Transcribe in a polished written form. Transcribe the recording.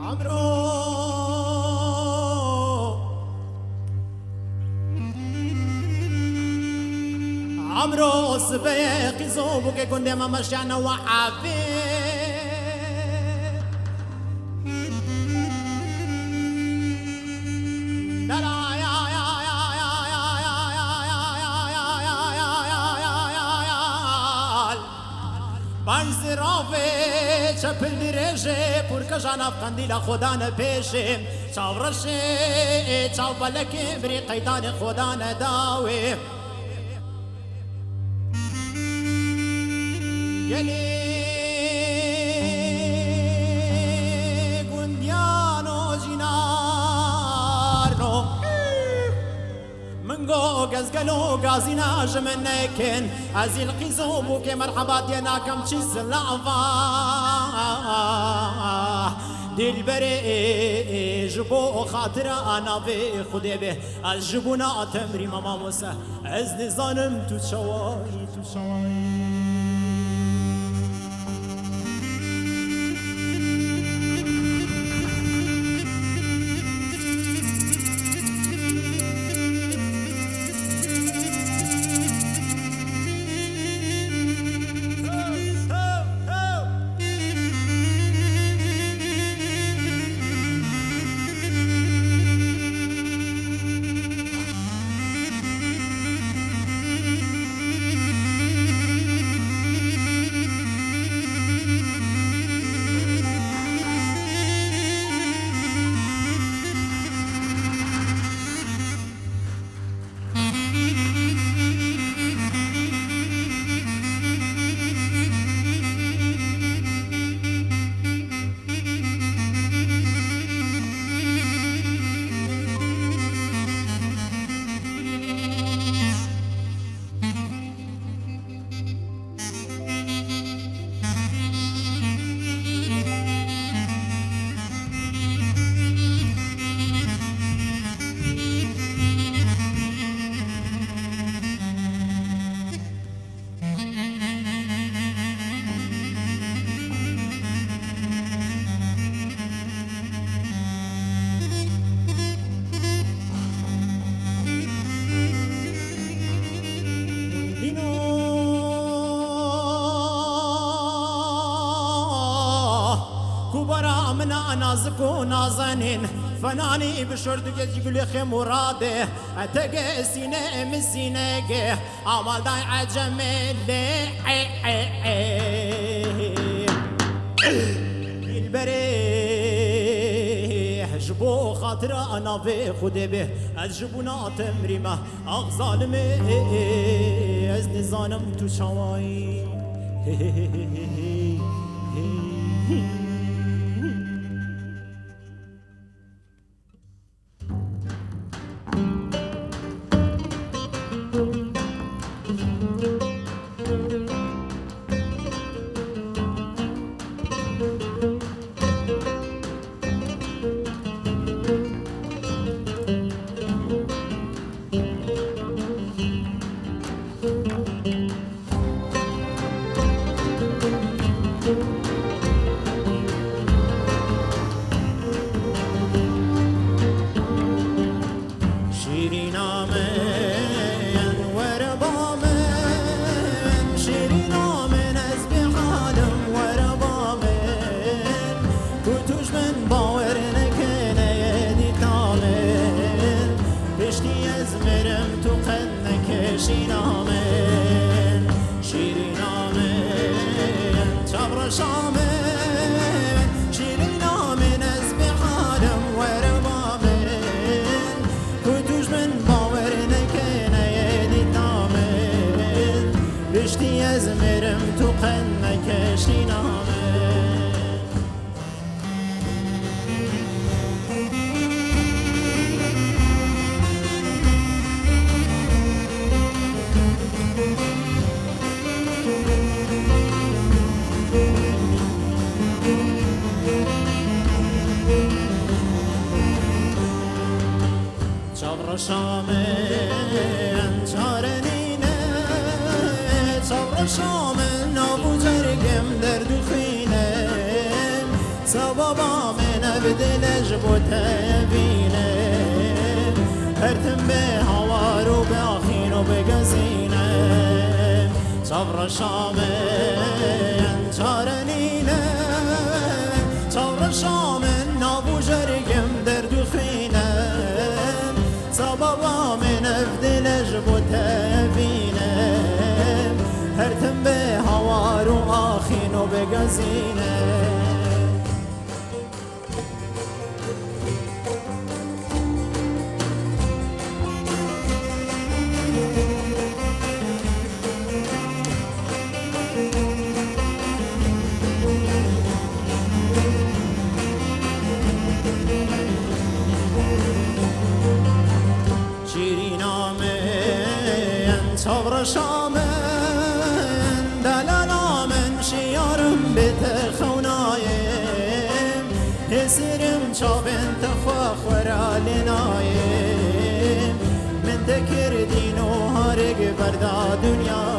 عمرو سباقي زوبك كنت ما مشينا وحافي بانزرافه چپل دیرجه پر کجانا قندیل خدا نپیشه چاو رشه چاو بلکه بری قیدان خدا نداوه گلی گندیانو جینارنو منگو گزگلو گازینا جمن نکن از القیزوبو که مرحبا دینا کم چیز لعفا دل بره جبو خاطر انا به خوده به از جبونا تمری ماما موسى از نزانم تو شوایی تو شوایی نازك ونازنين فناني بشرد يقول خي مراده اتقى سينه من سينه عمال داي عجمل البريح جبو خاطر انا في خدي به الجبونا تمري ما اغظالمي از نزانم تو شواي شامن چارنینه صبر شامن نابو جرگم در دخینه سبابا من نبدل جبوتابينا هرتم بهوار وبأخين وبقزينا صبر شامن شارنينا صبر شامن نابو جرقم درد خينا سببا من أبدل جبوتابينا هرتم بهوار وأخين وبقزينا صبر شامن دلالا من شیارم بتخونایم هسرم چابن تخوا خورالنایم من تکردین و هارگ بردا دنیا